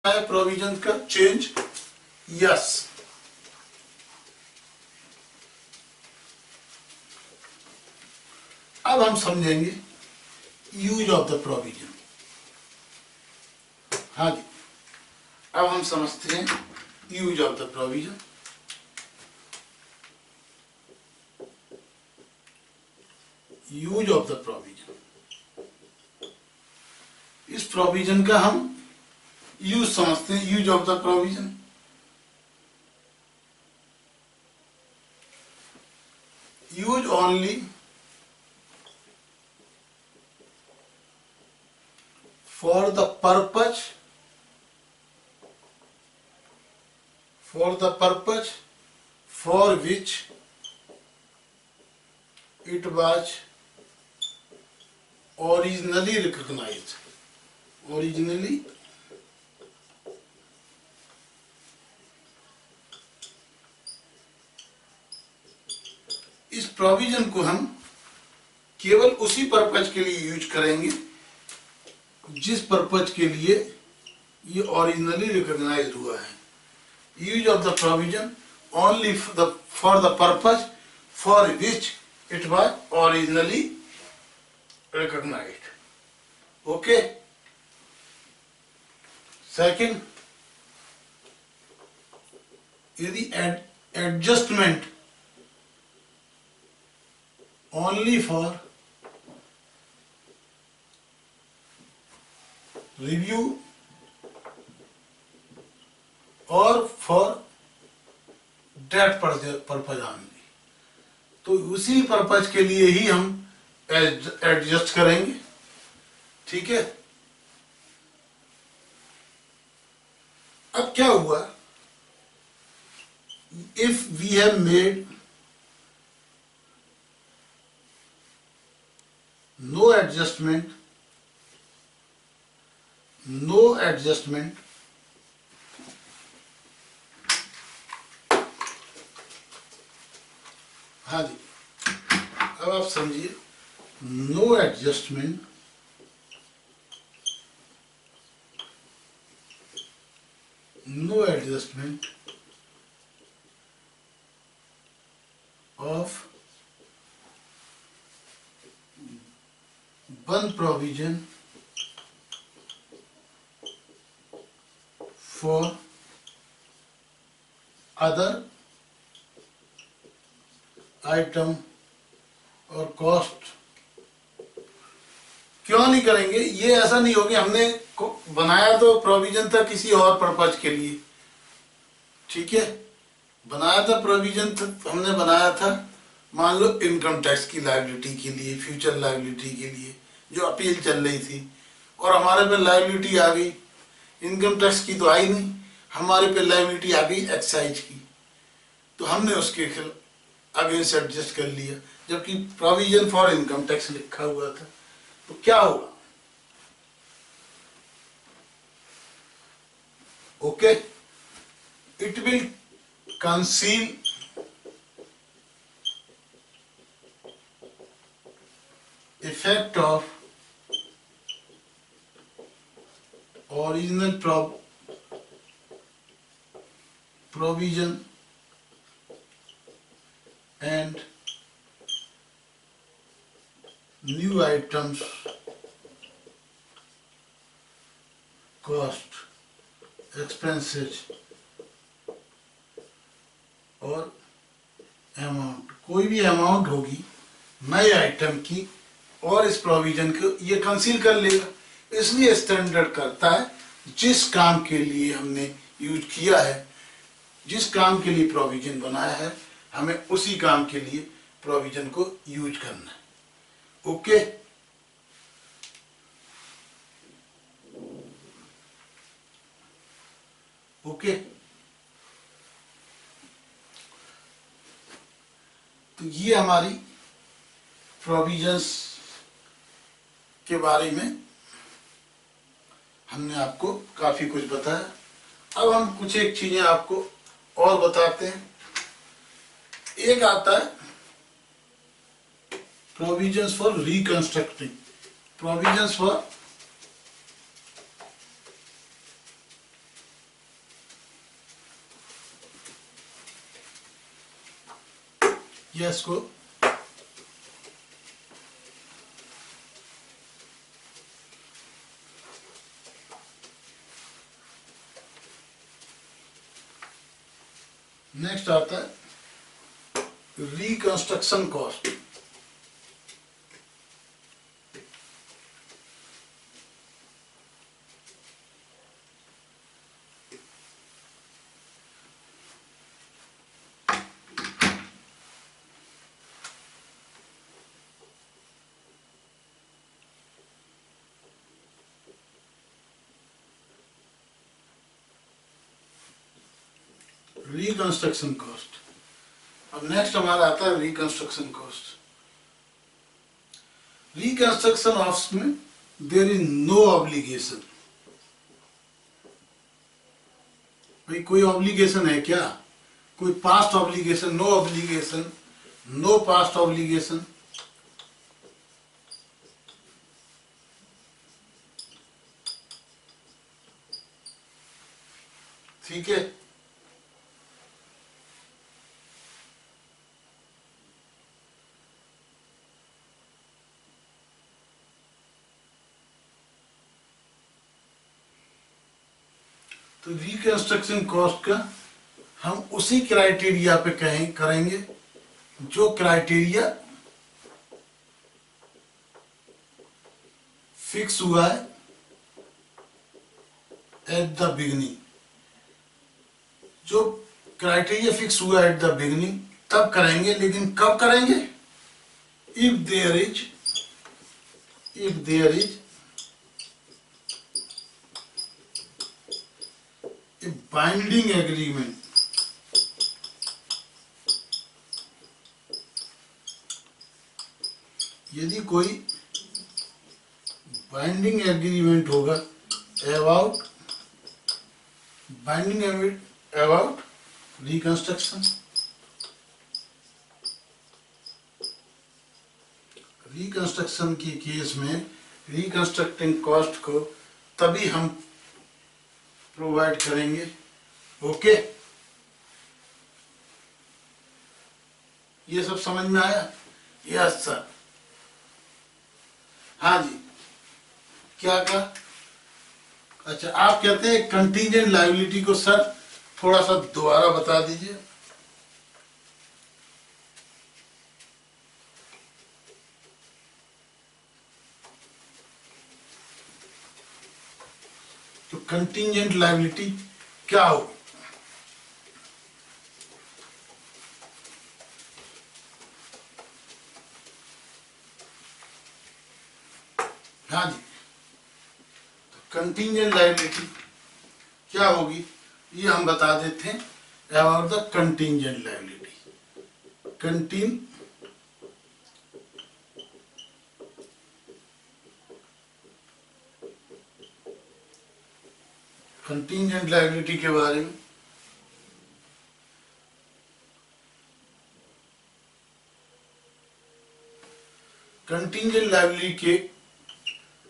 है प्रोविजन का change? Yes. अब हम समझेंगे यूज ऑफ द प्रोविजन। हाँ जी, अब हम समझते हैं use of the provision. Use of the provision, इस प्रोविजन का हम यूज समझते हैं। Use of the provision, use only for the purpose for which it was originally recognized. Originally इस प्रोविजन को हम केवल उसी पर्पज के लिए यूज करेंगे जिस पर्पज के लिए ये ओरिजिनली रिकॉग्नाइज्ड हुआ है। Use of the provision only for the purpose for which it was originally recognised. Okay. Second, यदि एडजस्टमेंट ओनली फॉर रिव्यू और फॉर डेट पर्पज ओनली, तो उसी पर्पज के लिए ही हम एडजस्ट करेंगे। ठीक है। अब क्या हुआ, if we have made no adjustment हाँ जी, अब आप समझिए, no adjustment of one provision for other item और कॉस्ट। क्यों नहीं करेंगे? ये ऐसा नहीं होगा, हमने बनाया तो प्रोविजन था किसी और पर्पज के लिए, ठीक है, बनाया था प्रोविजन हमने बनाया था मान लो इनकम टैक्स की लायबिलिटी के लिए, फ्यूचर लायबिलिटी के लिए जो अपील चल रही थी, और हमारे पे लायबिलिटी आ गई, इनकम टैक्स की तो आई नहीं, हमारे पे लायबिलिटी आ गई एक्साइज की, तो हमने उसके अगेंस्ट एडजस्ट कर लिया, जबकि प्रोविजन फॉर इनकम टैक्स लिखा हुआ था। तो क्या होगा? Okay, it will conceal effect of original provision and new items cost, expenses और अमाउंट, कोई भी अमाउंट होगी नए आइटम की, और इस प्रोविजन को ये कंसील कर लेगा। इसलिए स्टैंडर्ड करता है जिस काम के लिए हमने यूज किया है, जिस काम के लिए प्रोविजन बनाया है, हमें उसी काम के लिए प्रोविजन को यूज करना है। ओके। ओके, तो ये हमारी प्रोविजंस के बारे में हमने आपको काफी कुछ बताया। अब हम कुछ एक चीजें आपको और बताते हैं। एक आता है प्रोविजंस फॉर यस को नेक्स्ट आता है रिकंस्ट्रक्शन कॉस्ट। Reconstruction cost. अब नेक्स्ट हमारा आता है रिकंस्ट्रक्शन कॉस्ट। रिकंस्ट्रक्शन ऑफ में देयर इज नो ऑब्लिगेशन। भाई कोई ऑब्लिगेशन है क्या? कोई past obligation? No obligation, no past obligation. ठीक है, तो रिकंस्ट्रक्शन कॉस्ट का हम उसी क्राइटेरिया पे करेंगे जो क्राइटेरिया फिक्स हुआ है एट द बिगिनिंग। जो क्राइटेरिया फिक्स हुआ एट द बिगिनिंग तब करेंगे, लेकिन कब करेंगे? If there is a binding agreement यदि कोई बाइंडिंग एग्रीमेंट होगा अबाउट रिकंस्ट्रक्शन। रिकंस्ट्रक्शन के केस में रिकंस्ट्रक्टिंग कॉस्ट को तभी हम प्रोवाइड करेंगे। ओके, ये सब समझ में आया? Yes sir. हाँ जी, क्या कहा? अच्छा, आप कहते हैं कंटीजेंट लायबिलिटी को सर थोड़ा सा दोबारा बता दीजिए। तो कंटीजेंट लायबिलिटी क्या होगी? हाँ जी, तो कंटीजेंट लायबिलिटी क्या होगी ये हम बता देते हैं। About the contingent liability, contingent liability के बारे में कंटीजेंट लायबिलिटी के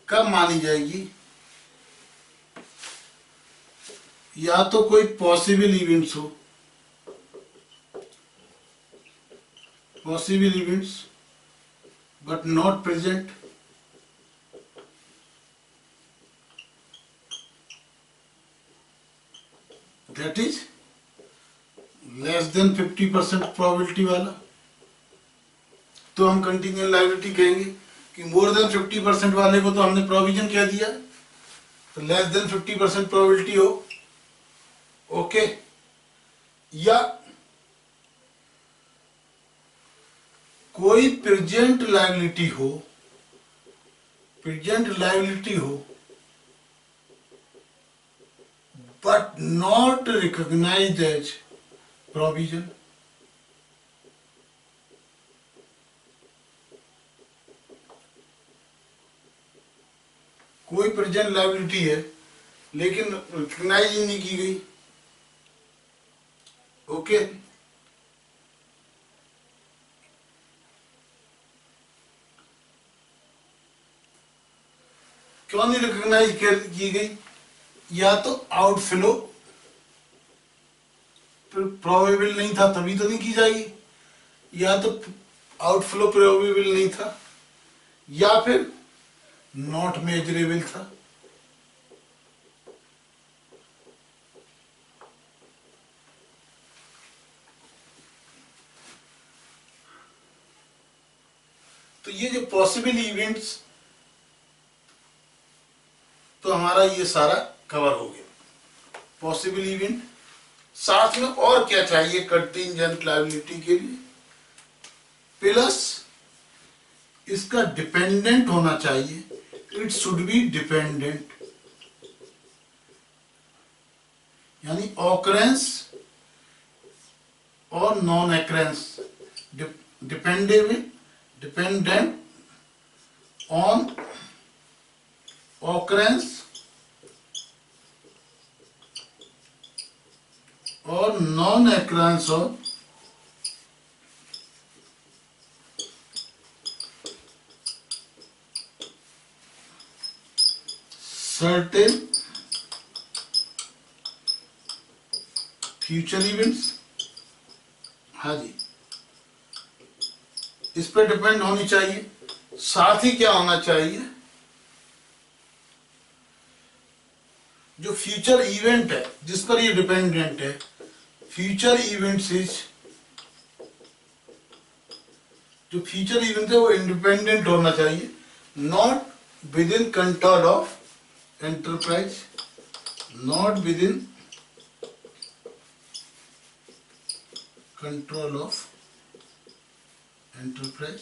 कब मानी जाएगी? या तो कोई पॉसिबल इवेंट्स हो, possible events but not present, that is less than 50% probability वाला, तो हम कंटीजेंट लायबिलिटी कहेंगे। कि मोर देन 50% वाले को तो हमने प्रोविजन कह दिया, तो लेस देन 50% प्रोबेबिलिटी हो। ओके, या कोई प्रेजेंट लायबिलिटी हो but not recognised as provision. कोई प्रेजेंट लायबिलिटी है लेकिन रिकॉग्नाइज ही नहीं की गई। ओके, क्यों नहीं रिकॉग्नाइज की गई? या तो आउटफ्लो प्रोबेबल नहीं था तभी तो नहीं की जाएगी, या तो आउटफ्लो प्रोबेबल नहीं था या फिर नॉट मेजरेबल था। तो ये जो पॉसिबल इवेंट्स, तो हमारा ये सारा कवर हो गया पॉसिबल इवेंट। साथ में और क्या चाहिए कंटिंजेंट लायबिलिटी के लिए, प्लस इसका डिपेंडेंट होना चाहिए, इट शुड बी डिपेंडेंट, यानी ऑकरेंस और non occurrence, dependable, dependent on occurrence और non occurrence of certain future events. हाँ जी, इस पर डिपेंड होनी चाहिए। साथ ही क्या होना चाहिए, जो फ्यूचर इवेंट है जिस पर ये डिपेंडेंट है, फ्यूचर इवेंट्स इज, जो फ्यूचर इवेंट है वो इंडिपेंडेंट होना चाहिए, not with in control of enterprise, not with in control of enterprise.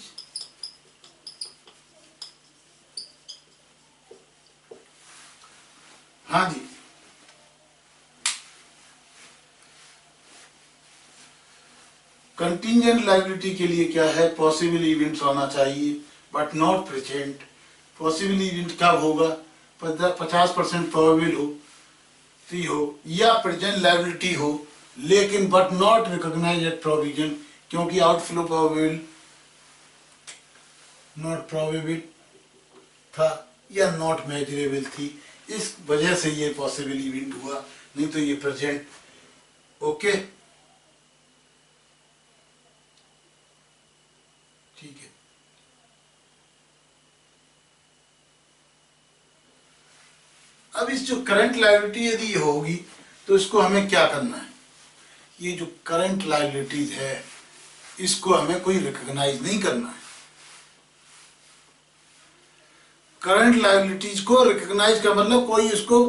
हाँ जी, कंटिंजेंट लायबिलिटी के लिए क्या है, पॉसिबल इवेंट्स होना चाहिए but not present. Possible event कब होगा, 50% प्रोबेबल हो या प्रेजेंट लायबिलिटी हो, लेकिन but not recognise at provision, क्योंकि आउटफ्लो प्रोबेबल, नॉट प्रोबेबल था या नॉट मेजरेबल थी, इस वजह से ये पॉसिबल इवेंट हुआ, नहीं तो ये प्रेजेंट। ओके, ठीक है। अब इस जो करंट लायबिलिटी यदि ये होगी तो इसको हमें क्या करना है, ये जो करंट लायबिलिटीज है इसको हमें कोई रिकॉग्नाइज नहीं करना है। करंट लायबिलिटीज को रिकॉग्नाइज का मतलब कोई इसको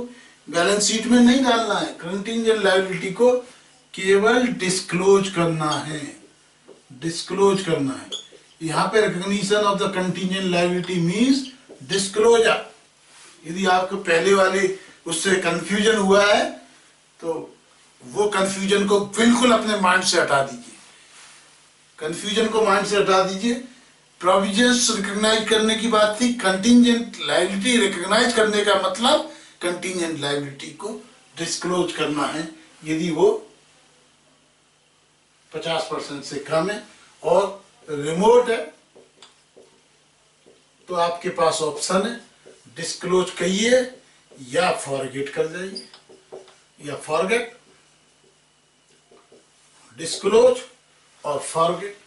बैलेंस शीट में नहीं डालना है, कंटिंजेंट लायबिलिटी को केवल डिस्क्लोज करना है, डिस्क्लोज करना है। यहाँ पे recognition of the contingent liability means disclosure. यदि आपको पहले वाले उससे कंफ्यूजन हुआ है तो वो कंफ्यूजन को बिल्कुल अपने माइंड से हटा दीजिए, कंफ्यूजन को माइंड से हटा दीजिए। प्रोविजंस रिकॉग्नाइज करने की बात थी, कंटिंजेंट लायबिलिटी रिकॉग्नाइज करने का मतलब कंटिंजेंट लायबिलिटी को डिस्क्लोज करना है यदि वो 50% से कम है और रिमोट है, तो आपके पास ऑप्शन है डिस्क्लोज करिए या फॉरगेट कर जाइए, या फॉरगेट, डिस्क्लोज और फॉरगेट।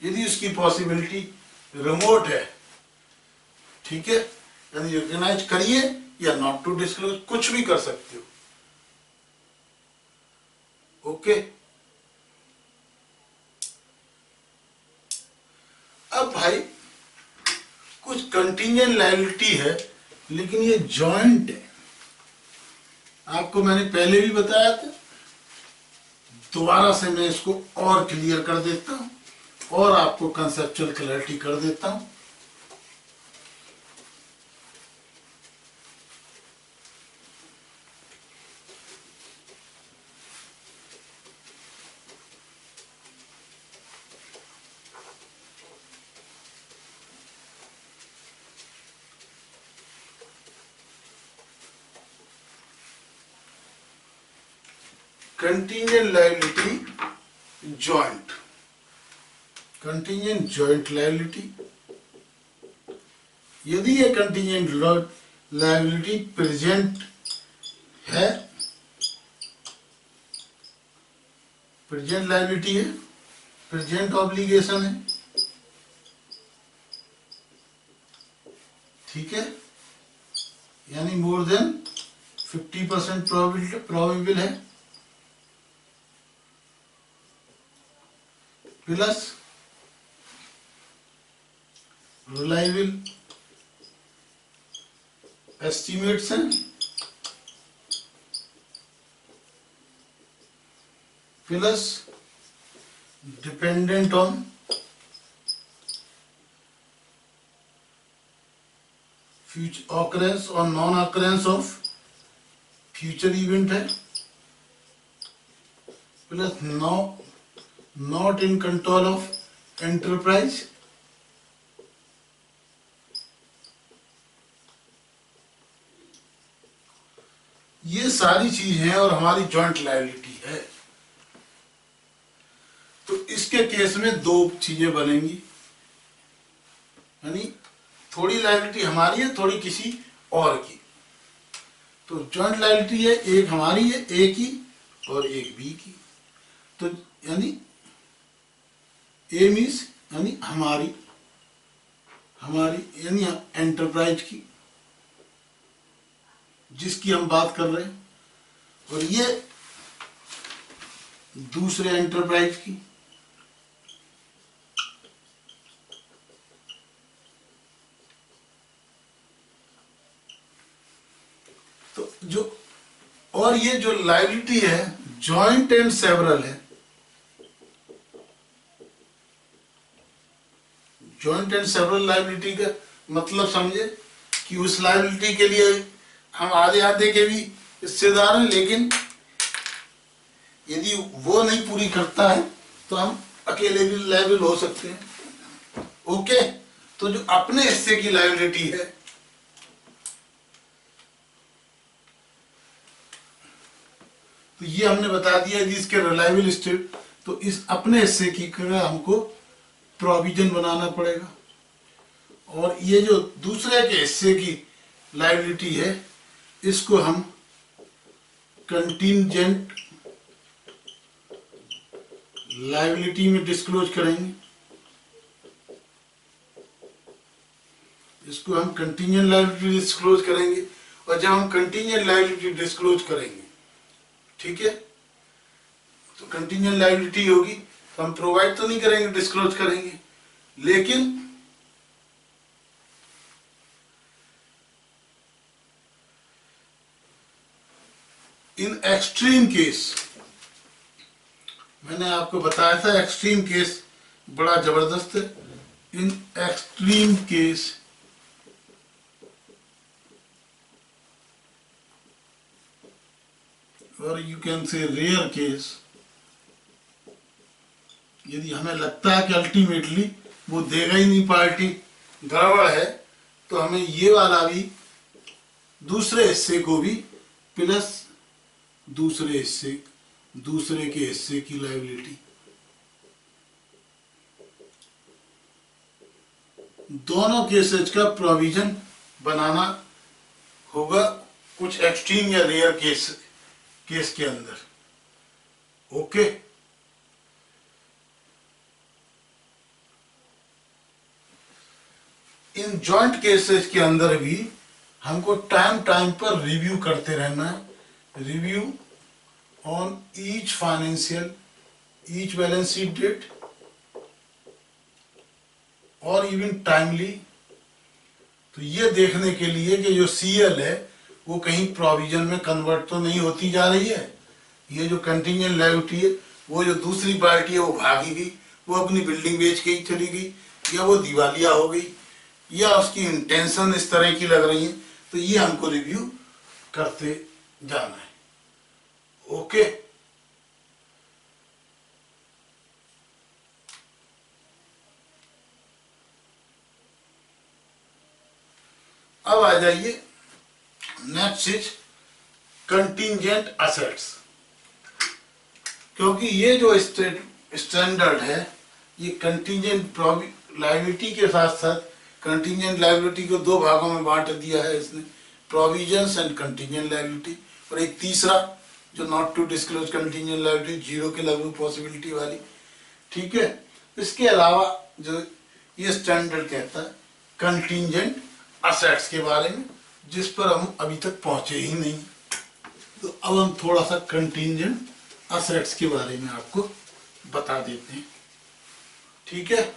यदि उसकी पॉसिबिलिटी रिमोट है, ठीक है, यानी रिकॉग्नाइज करिए या नॉट टू डिस्क्लोज, कुछ भी कर सकते हो। ओके, अब भाई कुछ कंटिंजेंट लायबिलिटी है लेकिन ये जॉइंट है, आपको मैंने पहले भी बताया था, दोबारा से मैं इसको और क्लियर कर देता हूं और आपको कंसेप्चुअल क्लैरिटी कर देता हूं। Contingent liability joint, contingent joint liability, यदि ये कंटिंजेंट लायबिलिटी प्रेजेंट है, प्रेजेंट लायबिलिटी है, प्रेजेंट ऑब्लिगेशन है, ठीक है, यानी मोर देन 50% प्रोबेबल है, प्लस रिलायबल एस्टिमेट्स हैं, plus dependent on future occurrence और non occurrence of future event है, plus not in control of enterprise, ये सारी चीज है और हमारी जॉइंट लायबिलिटी है। तो इसके केस में दो चीजें बनेंगी, यानी थोड़ी लायबिलिटी हमारी है, थोड़ी किसी और की। तो जॉइंट लायबिलिटी है, एक हमारी है ए की और एक बी की। तो यानी ए मीन्स यानी हमारी यानी एंटरप्राइज की, जिसकी हम बात कर रहे हैं, और ये दूसरे एंटरप्राइज की। तो जो और ये जो लायबिलिटी है जॉइंट एंड सेवरल है। जॉइंट एंड सेवरल लायबिलिटी का मतलब समझे कि उस लायबिलिटी के लिए हम आधे आधे के भी हिस्सेदार हैं, लेकिन यदि वो नहीं पूरी करता है तो हम अकेले भी लायबिल हो सकते हैं। ओके, तो जो अपने हिस्से की लायबिलिटी है, तो ये हमने बता दिया कि इसके रिलायबल स्टेट, तो इस अपने हिस्से की हमको प्रोविजन बनाना पड़ेगा। और ये जो दूसरे के हिस्से की लायबिलिटी है, इसको हम कंटिंजेंट लायबिलिटी में डिस्क्लोज करेंगे। इसको हम कंटिंजेंट लायबिलिटी डिस्क्लोज करेंगे। और जब हम कंटिंजेंट लायबिलिटी डिस्क्लोज करेंगे, ठीक है, तो कंटिंजेंट लायबिलिटी होगी, तो हम प्रोवाइड तो नहीं करेंगे, डिस्क्लोज करेंगे। लेकिन इन एक्सट्रीम केस, मैंने आपको बताया था एक्सट्रीम केस बड़ा जबरदस्त है। इन एक्सट्रीम केस और you can say rare case, यदि हमें लगता है कि अल्टीमेटली वो देगा ही नहीं, पार्टी गड़बड़ है, तो हमें ये वाला भी दूसरे हिस्से को भी प्लस दूसरे के हिस्से की लायबिलिटी, दोनों केसेज का प्रोविजन बनाना होगा कुछ एक्सट्रीम या रेयर केस के अंदर। ओके, इन जॉइंट केसेस के अंदर भी हमको टाइम पर रिव्यू करते रहना है। Review on each balance sheet date और इवन टाइमली। तो ये देखने के लिए कि जो सीएल है वो कहीं प्रोविजन में कन्वर्ट तो नहीं होती जा रही है। ये जो कंटिंजेंट लायबिलिटी है, वो जो दूसरी पार्टी है वो भागी गई, वो अपनी बिल्डिंग बेच के ही चली गई, या वो दिवालिया हो गई, या उसकी इंटेंशन इस तरह की लग रही है, तो ये हमको रिव्यू करते जाना है। ओके, अब आ जाइए नेक्स्ट इज कंटिंजेंट असेट्स। क्योंकि ये जो स्टैंडर्ड है, ये कंटिंजेंट लायबिलिटी के साथ साथ कंटिंजेंट लायबिलिटी को दो भागों में बांट दिया है इसने, प्रोविजंस एंड कंटिंजेंट लायबिलिटी, और एक तीसरा जो not to disclose contingent liability, zero के लगभग पॉसिबिलिटी वाली। ठीक है। इसके अलावा जो ये स्टैंडर्ड कहता है कंटिंजेंट असेट्स के बारे में, जिस पर हम अभी तक पहुंचे ही नहीं। तो अब हम थोड़ा सा कंटिंजेंट असेट्स के बारे में आपको बता देते हैं, ठीक है।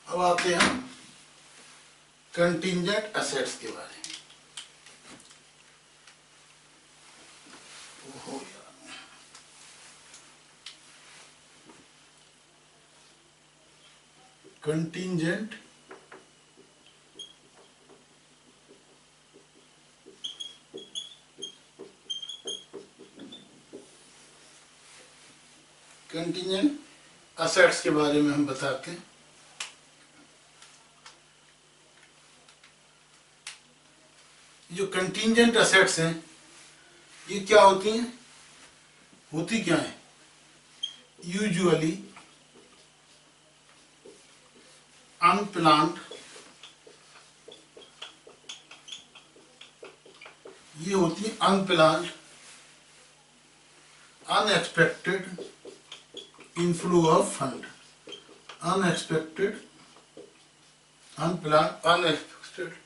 अब आते हैं कंटिंजेंट असेट्स के बारे में। ओहो यार, कंटिंजेंट असेट्स के बारे में हम बताते हैं। जो कंटिंजेंट असेट्स हैं ये क्या होती हैं, होती क्या है, यूजुअली अनप्लान्ड, ये होती है unplanned unexpected inflow of fund, unexpected unplanned unexpected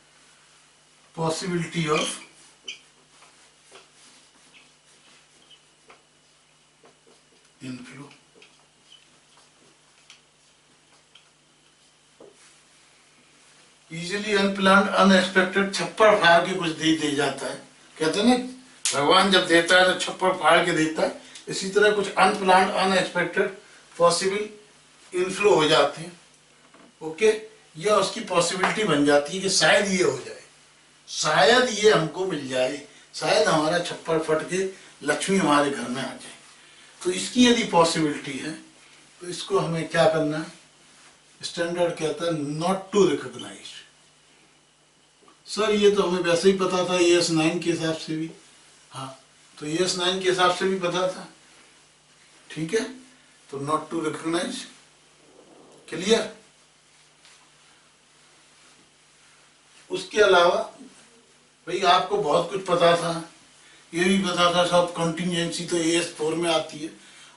possibility of inflow। Usually unplanned unexpected छप्पर फाड़ के कुछ दे जाता है, कहते हैं ना भगवान जब देता है तो छप्पर फाड़ के देता है, इसी तरह कुछ अनप्लान्ड अनएक्सपेक्टेड पॉसिबल इनफ्लो हो जाते हैं। ओके, यह उसकी पॉसिबिलिटी बन जाती है कि शायद ये हो जाए, शायद ये हमको मिल जाए, शायद हमारा छप्पर फट के लक्ष्मी हमारे घर में आ जाए। तो इसकी यदि पॉसिबिलिटी है तो इसको हमें क्या करना है, स्टैंडर्ड कहता है नॉट टू रिकॉग्नाइज। सर ये तो हमें वैसे ही पता था ES 9 के हिसाब से भी, हाँ तो ES 9 के हिसाब से भी पता था, ठीक है। तो नॉट टू रिकॉग्नाइज, क्लियर। उसके अलावा भाई आपको बहुत कुछ पता था, ये भी पता था सब कंटिंजेंसी तो AS4 में आती है,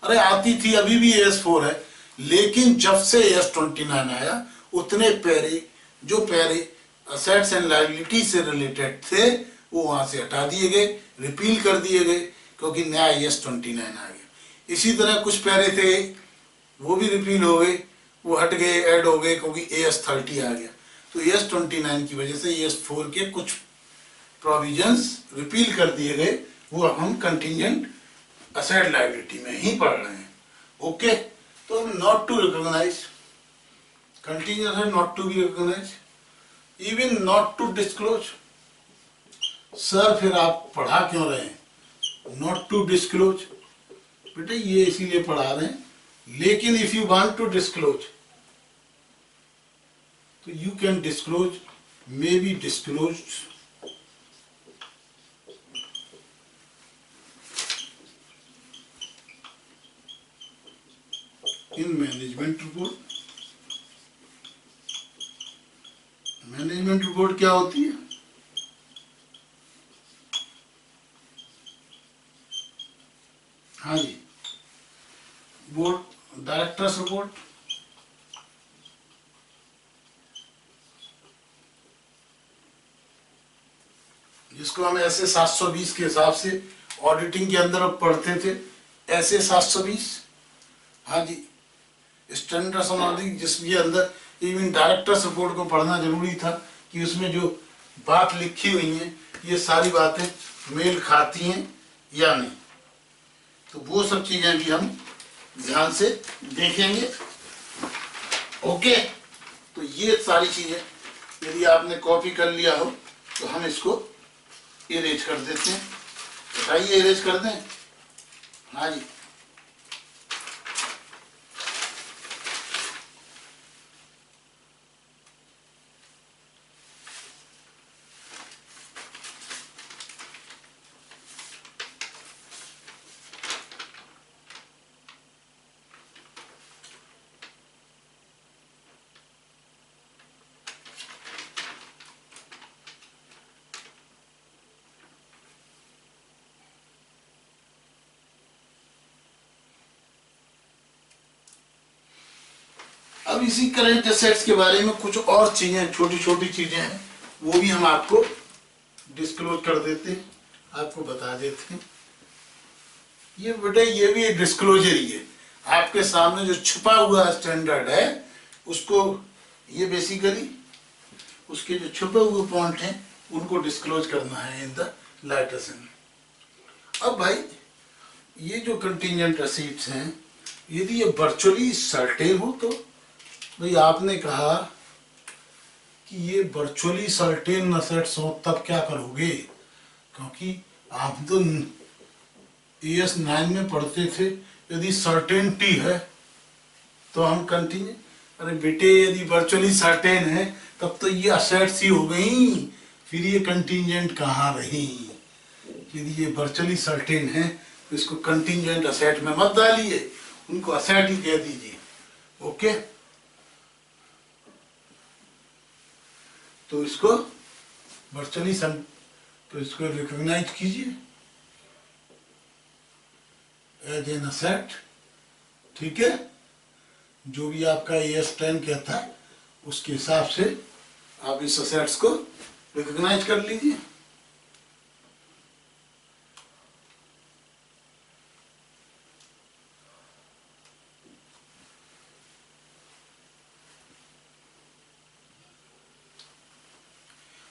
अरे आती थी, अभी भी AS4 है, लेकिन जब से AS 29 आया उतने पैरे जो पैरे असेट्स एंड लायबिलिटी से रिलेटेड थे वो वहां से हटा दिए गए, रिपील कर दिए गए, क्योंकि नया AS 29 आ गया। इसी तरह कुछ पैरे थे वो भी रिपील हो गए, वो हट गए, ऐड हो गए, क्योंकि AS 30 आ गया। तो AS 29 की वजह से AS4 के कुछ प्रोविजंस रिपील कर दिए गए, वो हम कंटिंजेंट असेट लायबिलिटी में ही पढ़ रहे हैं। ओके, तो not to recognise, contingent asset not to be recognise, even not to disclose. Sir फिर आप पढ़ा क्यों रहे हैं नॉट टू डिस्क्लोज? बेटे ये इसीलिए पढ़ा रहे हैं, लेकिन if you want to disclose तो you can disclose, may be disclose in management report. Management report क्या होती है? हाँ जी, बोर्ड डायरेक्टर्स रिपोर्ट, जिसको हम ऐसे 720 के हिसाब से ऑडिटिंग के अंदर पढ़ते थे, ऐसे 720। हाँ जी, स्टैंडर्ड्स ऑफ ऑडिटिंग जिसके अंदर इवन डायरेक्टर्स रिपोर्ट को पढ़ना जरूरी था कि उसमें जो बात लिखी हुई है, ये सारी बातें मेल खाती हैं या नहीं, तो वो सब चीजें भी हम ध्यान से देखेंगे। ओके, तो ये सारी चीजें यदि आपने कॉपी कर लिया हो तो हम इसको इरेज कर देते हैं। बताइए, इरेज कर दें? हाँ जी। अब इसी करंट एसेट्स के बारे में कुछ और चीजें, छोटी छोटी चीजें हैं, वो भी हम आपको डिस्क्लोज कर देते हैं, आपको बता देते हैं। ये बेटे ये भी डिस्क्लोजर ही है, आपके सामने जो छुपा हुआ स्टैंडर्ड है उसको, ये बेसिकली उसके जो छुपे हुए पॉइंट हैं उनको डिस्क्लोज करना है इन द लाइटर सेन। अब भाई ये जो कंटिजेंट रिसीट्स हैं, यदि ये वर्चुअली सर्टेन हो तो भाई आपने कहा कि ये वर्चुअली सर्टेन असेट्स हो तब क्या करोगे, क्योंकि आप तो AS 9 में पढ़ते थे यदि सर्टेनिटी है तो हम कंटिन्यू, अरे बेटे यदि वर्चुअली सर्टेन है तब तो ये असेट्स ही हो गई, फिर ये कंटिजेंट कहाँ रही। यदि ये वर्चुअली सर्टेन है तो इसको कंटिजेंट असेट में मत डालिए, उनको असेट ही कह दीजिए। ओके, तो इसको वर्चुअली तो इसको रिकॉग्नाइज कीजिए एज एन असेट। ठीक है, जो भी आपका AS 10 कहता है उसके हिसाब से आप इस असेट्स को रिकॉग्नाइज कर लीजिए।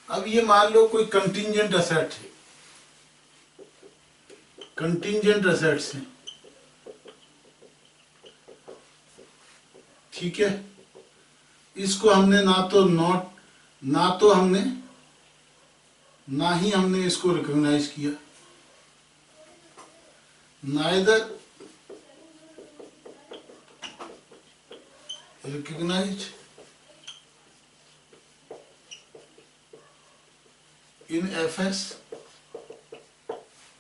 अब ये मान लो कोई कंटिजेंट असेट है, कंटिजेंट असेट्स है, ठीक है, इसको हमने ना ही हमने इसको रिकॉग्नाइज किया, neither recognise in FS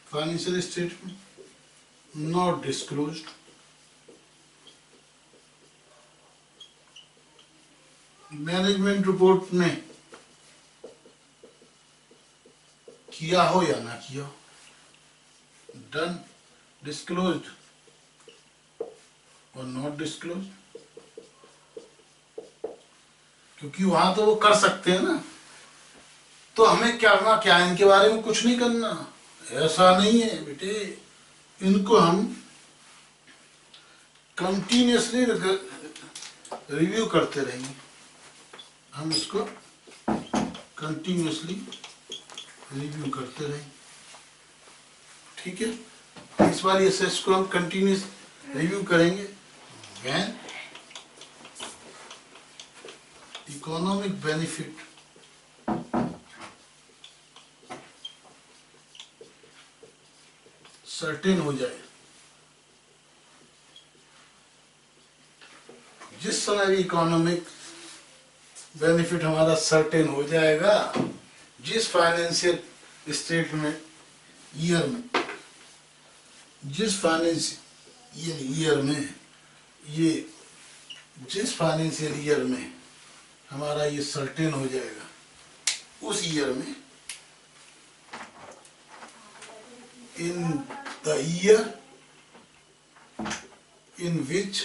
financial statement, not disclosed. Management report में किया हो या ना किया हो, डन, डिस्क्लोज्ड और नॉट डिस्क्लोज्ड, क्योंकि वहां तो वो कर सकते हैं ना, तो हमें करना क्या है, इनके बारे में कुछ नहीं करना, ऐसा नहीं है बेटे, इनको हम कंटिन्यूसली रिव्यू करते रहेंगे, हम इसको कंटिन्यूसली रिव्यू करते रहेंगे। ठीक है, इस बार एसेट्स को हम कंटिन्यूस रिव्यू करेंगे व्हेन इकोनॉमिक बेनिफिट सर्टेन हो जाए। जिस समय भी इकोनॉमिक बेनिफिट हमारा सर्टेन हो जाएगा, जिस फाइनेंशियल स्टेटमेंट ईयर में, जिस फाइनेंशियल ईयर में ये, जिस फाइनेंशियल ईयर में हमारा ये सर्टेन हो जाएगा, उस ईयर में, in the year in which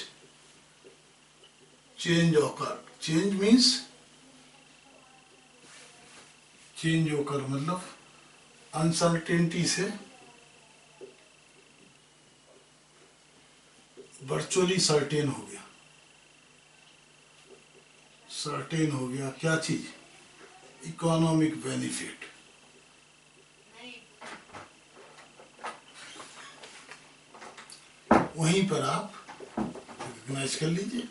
change occur, change means change occur मतलब अनसर्टेनिटी से वर्चुअली सर्टेन हो गया, सर्टेन हो गया क्या चीज, इकोनॉमिक बेनिफिट। वहीं पर आप रिकॉग्नाइज कर लीजिए।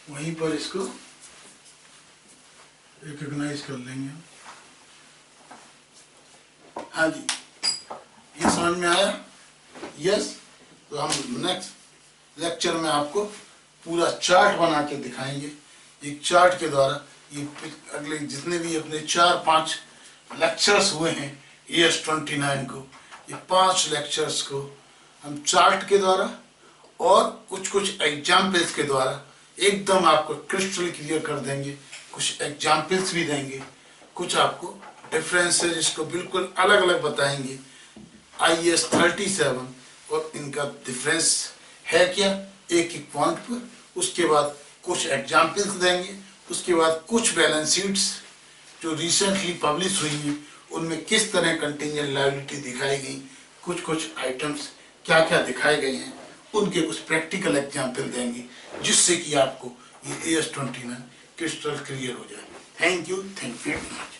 वहीं पर इसको रिकॉग्नाइज कर लेंगे। हाँ जी, ये समझ में आया? यस। तो हम नेक्स्ट लेक्चर में आपको पूरा चार्ट बना के दिखाएंगे। एक चार्ट के द्वारा ये अगले जितने भी अपने 4-5 लेक्चर्स हुए हैं AS29 को, ये 5 लेक्चर्स को हम चार्ट के द्वारा और कुछ एग्जाम्पल्स के द्वारा एकदम आपको क्रिस्टल क्लियर कर देंगे। कुछ एग्जाम्पल्स भी देंगे, कुछ आपको डिफरेंसेस इसको बिल्कुल अलग अलग बताएंगे। IAS 37 और इनका डिफरेंस है क्या एक एक पॉइंट पर। उसके बाद कुछ एग्जाम्पल्स देंगे, उसके बाद कुछ बैलेंस शीट्स जो रिसेंटली पब्लिश हुई हैं उनमें किस तरह कंटिंजेंट लायबिलिटी दिखाई गई, कुछ आइटम्स क्या क्या दिखाए गए हैं, उनके कुछ प्रैक्टिकल एग्जाम्पल देंगे, जिससे कि आपको ये AS29 क्रिस्टल क्लियर हो जाए। Thank you very much.